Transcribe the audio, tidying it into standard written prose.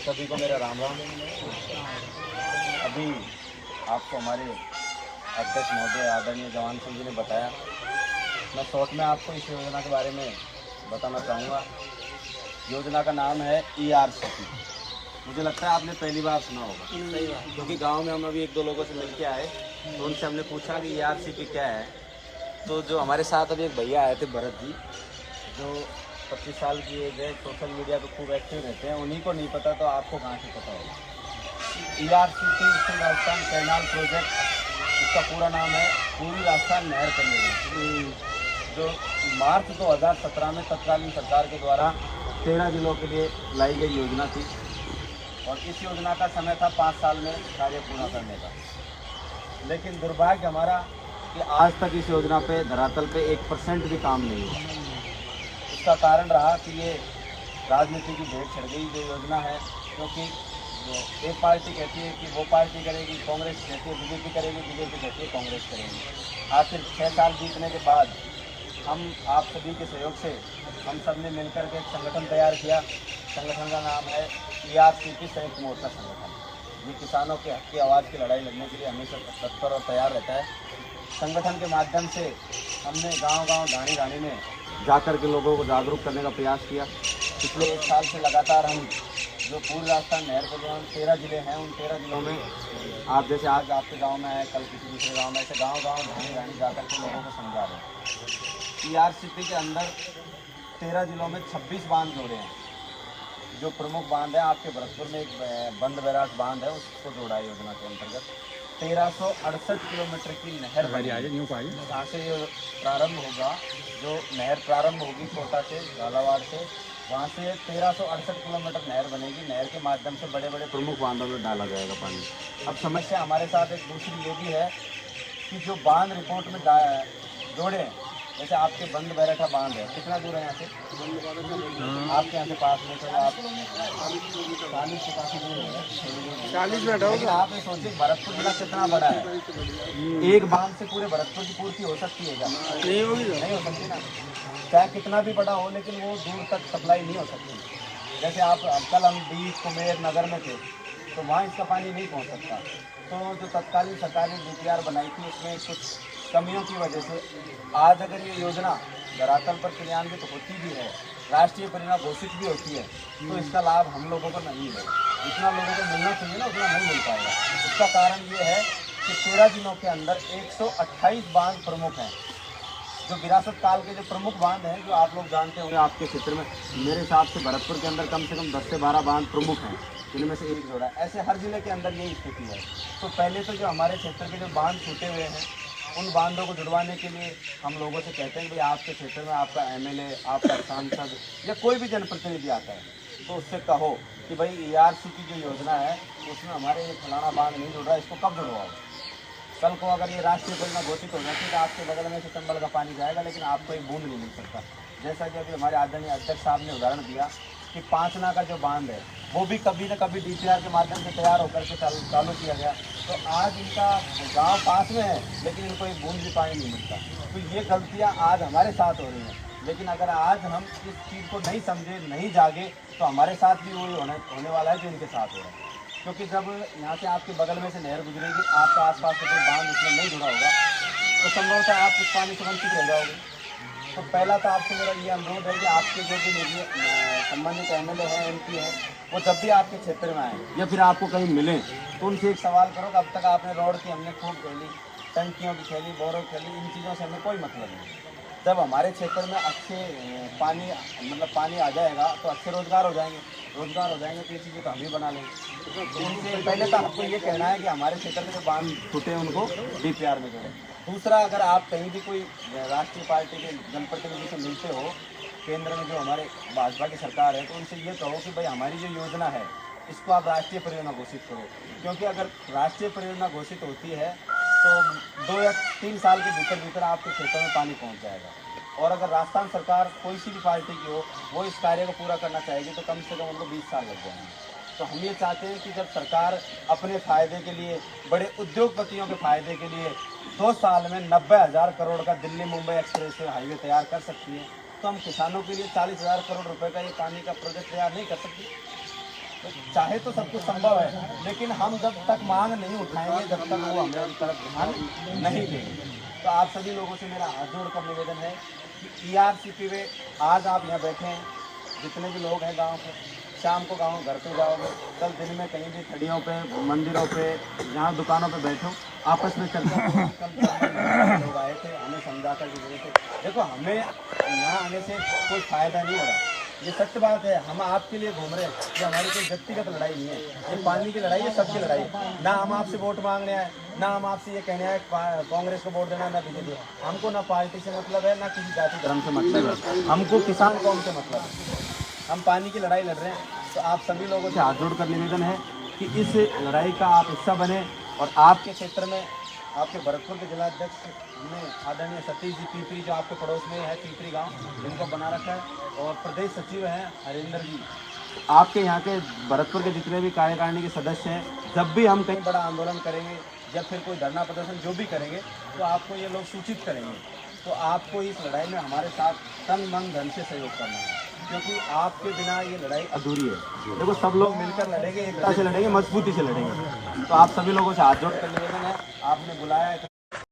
सभी को मेरा राम राम। अभी आपको हमारे अध्यक्ष महोदय आदरणीय जवान सिंह जी ने बताया। मैं शॉर्ट में आपको इस योजना के बारे में बताना चाहूँगा। योजना का नाम है ERCP। मुझे लगता है आपने पहली बार सुना होगा, क्योंकि गांव में हम अभी एक दो लोगों से मिल के आए तो उनसे हमने पूछा कि ERCP क्या है। तो जो हमारे साथ अभी एक भैया आए थे, भरत जी, जो 25 साल की एज है, सोशल मीडिया पे खूब एक्टिव रहते हैं, उन्हीं को नहीं पता तो आपको कहाँ से पता होगा। ERCP राजस्थान कैनाल प्रोजेक्ट, इसका पूरा नाम है पूर्वी राजस्थान नहर परियोजना, जो मार्च 2017 में तत्कालीन सरकार के द्वारा 13 जिलों के लिए लाई गई योजना थी। और इस योजना का समय था 5 साल में कार्य पूरा करने का। लेकिन दुर्भाग्य हमारा कि आज तक इस योजना पे धरातल पे 1% भी काम नहीं हुआ। इसका कारण रहा कि ये राजनीति की भेंट चढ़ गई जो योजना है, क्योंकि एक पार्टी कहती है कि वो पार्टी करेगी, कांग्रेस कहती है बीजेपी करेगी, बीजेपी कहती है कांग्रेस करेगी। आखिर 6 साल बीतने के बाद हम आप सभी के सहयोग से हम सब ने मिलकर के एक संगठन तैयार किया। संगठन का नाम है ERCP संयुक्त मोर्चा संगठन। ये किसानों के हक की आवाज़ की लड़ाई लड़ने के लिए हमेशा तत्पर और तैयार रहता है। संगठन के माध्यम से हमने गांव-गांव, गाड़ी-गाड़ी में जाकर के लोगों को जागरूक करने का प्रयास किया। पिछले 1 साल से लगातार हम जो पूर्व राजस्थान नहर के जो 13 जिले हैं, उन 13 जिलों में आप जैसे आज आपके गांव में आए, कल किसी दूसरे गांव में, ऐसे गांव-गांव, गाड़ी-गाड़ी जाकर के लोगों को समझा रहे हैं। ERCP के अंदर 13 जिलों में 26 बांध जोड़े हैं। जो प्रमुख बांध है, आपके भरतपुर में एक बंद बैराज बांध है, उसको जोड़ा है योजना के अंतर्गत। 1368 किलोमीटर की नहर जहाँ से ये प्रारंभ होगा, जो नहर प्रारंभ होगी कोटा से, झालावाड़ से, वहाँ से 1368 किलोमीटर नहर बनेगी। नहर के माध्यम से बड़े बड़े प्रमुख बांधों में डाला जाएगा पानी। अब समस्या हमारे साथ एक दूसरी ये भी है कि जो बांध रिपोर्ट में जोड़े हैं, जैसे आपके बंद बैराठा बांध है, कितना दूर है यहाँ से? आपके यहाँ से पास में, तो आप 40 से काफ़ी दूर है, 40 मिनट होगा। लेकिन आप ये सोचिए भरतपुर जिला कितना बड़ा है, एक बांध से पूरे भरतपुर की पूर्ति हो सकती है क्या? नहीं होगी, नहीं हो सकती ना। चाहे कितना भी बड़ा हो, लेकिन वो दूर तक सप्लाई नहीं हो सकती। जैसे आप कल हम बीज कुमेर नगर में थे, तो वहाँ इसका पानी नहीं पहुँच सकता। तो जो तत्कालीन सरकार ने DPR बनाई थी, उसमें कुछ कमियों की वजह से आज अगर ये योजना धरातल पर क्रियान्वित होती भी है, राष्ट्रीय परियोजना घोषित भी होती है, तो इसका लाभ हम लोगों को नहीं है। जितना लोगों को मिलना चाहिए ना, उतना नहीं मिल पाएगा। इसका कारण ये है कि 13 जिलों के अंदर 128 बांध प्रमुख हैं। जो विरासत काल के जो प्रमुख बांध हैं, जो आप लोग जानते होंगे आपके क्षेत्र में, मेरे हिसाब से भरतपुर के अंदर कम से कम 10 से 12 बांध प्रमुख हैं, जिनमें से एक जोड़ा है। ऐसे हर जिले के अंदर यही स्थिति है। तो पहले तो जो हमारे क्षेत्र के जो बांध छूटे हुए हैं, उन बांधों को जुड़वाने के लिए हम लोगों से कहते हैं कि भाई आपके क्षेत्र में आपका MLA, आपका सांसद या कोई भी जनप्रतिनिधि आता है, तो उससे कहो कि भाई ERCP की जो योजना है, उसमें हमारे ये फलाना बांध नहीं जुड़ रहा है, इसको कब जुड़वाओ। कल को अगर ये राष्ट्रीय परियोजना घोषित हो जाती है तो आपके बगल में से चंबल का पानी जाएगा, लेकिन आपको एक बूंद नहीं मिल सकता। जैसा कि अभी हमारे आदरणीय अध्यक्ष साहब ने उदाहरण दिया कि पांचना का जो बांध है, वो भी कभी न कभी DPR के माध्यम से तैयार होकर के चालू किया गया। तो आज इनका गांव पास में है, लेकिन इनको एक बूंद भी पानी नहीं मिलता। तो ये गलतियां आज हमारे साथ हो रही हैं। लेकिन अगर आज हम इस चीज़ को नहीं समझे, नहीं जागे, तो हमारे साथ भी वही होने वाला है जो इनके साथ हो रहा है। क्योंकि जब यहाँ से आपके बगल में से नहर गुजरेगी, आपका आसपास का कोई बांध उसमें नहीं जुड़ा होगा, तो संभवतः आप उस पानी से वंचित रह जाओगे। तो पहला तो आपसे मेरा ये अनुरोध है कि आपके जो भी संबंधित MLA हैं, MP हैं, वो जब भी आपके क्षेत्र में आए या फिर आपको कहीं मिलें, तो उनसे एक सवाल करो कि अब तक आपने रोड की हमने खूब खेली, टंकियों की खेली, बोरों की खेली, इन चीज़ों से हमें कोई मतलब नहीं। जब हमारे क्षेत्र में अच्छे पानी आ जाएगा तो अच्छे रोजगार हो जाएंगे तो ये चीज़ें तो हम ही बना लेंगे। तो उनसे पहले तो आपको ये कहना है कि हमारे क्षेत्र में जो बांध छूटे हैं उनको DPR में जोड़ें। दूसरा, अगर आप कहीं भी कोई राष्ट्रीय पार्टी के जनप्रतिनिधि से मिलते हो, केंद्र में जो हमारे भाजपा की सरकार है, तो उनसे ये कहो कि भाई हमारी जो योजना है, इसको आप राष्ट्रीय परियोजना घोषित करो। क्योंकि अगर राष्ट्रीय परियोजना घोषित होती है तो 2 या 3 साल के भीतर आपके क्षेत्र में पानी पहुंच जाएगा। और अगर राजस्थान सरकार कोई सी भी पार्टी की हो, वो इस कार्य को पूरा करना चाहेगी तो कम से कम उनको 20 साल लग जाएंगे। तो हम ये चाहते हैं कि जब सरकार अपने फ़ायदे के लिए, बड़े उद्योगपतियों के फ़ायदे के लिए 2 साल में 90,000 करोड़ का दिल्ली मुंबई एक्सप्रेस हाईवे तैयार कर सकती है, तो हम किसानों के लिए 40,000 करोड़ रुपए का ये पानी का प्रोजेक्ट तैयार नहीं कर सकते। तो चाहे तो सब कुछ संभव है, लेकिन हम जब तक मांग नहीं उठाएंगे, जब तक वो हमारी तरफ ध्यान नहीं देंगे। तो आप सभी लोगों से मेरा हाथ जोड़कर निवेदन है कि ERCP में आज आप यहाँ बैठे हैं, जितने भी लोग हैं गांव के, शाम को गांव घर पे जाओगे, कल दिन में कहीं भी खड़ियों पे, मंदिरों पे, जहाँ दुकानों पे बैठो, आपस में चर्चा करो। कल लोग आए थे, हमें समझा कर गए थे, देखो हमें यहाँ आने से कोई फायदा नहीं हो रहा, ये सत्य बात है। हम आपके लिए घूम रहे हैं, ये हमारी कोई व्यक्तिगत लड़ाई नहीं है, ये पानी की लड़ाई है, सबकी लड़ाई है। ना हम आपसे वोट मांगने आए, ना हम आपसे ये कहने आए कांग्रेस को वोट देना, ना बीजेपी। हमको ना पार्टी से मतलब है, ना किसी जाति धर्म से मतलब है, हमको किसान कौम से मतलब है। हम पानी की लड़ाई लड़ रहे हैं। तो आप सभी लोगों से हाथ जोड़कर निवेदन है कि इस लड़ाई का आप हिस्सा बने। और आपके क्षेत्र में आपके भरतपुर के जिलाध्यक्ष हमने आदरणीय सतीश जी पीपरी, जो आपके पड़ोस में है पीपरी गांव, जिनको बना रखा है, और प्रदेश सचिव हैं हरिंदर जी। आपके यहाँ के भरतपुर के जितने भी कार्यकारिणी के सदस्य हैं, जब भी हम कहीं बड़ा आंदोलन करेंगे या फिर कोई धरना प्रदर्शन जो भी करेंगे, तो आपको ये लोग सूचित करेंगे। तो आपको इस लड़ाई में हमारे साथ तन मन धन से सहयोग करना है, क्योंकि आपके बिना ये लड़ाई अधूरी है। देखो सब लोग मिलकर लड़ेंगे, एकता से लड़ेंगे, मजबूती से लड़ेंगे। तो आप सभी लोगों से हाथ जोड़ कर निवेदन है, आपने बुलाया है।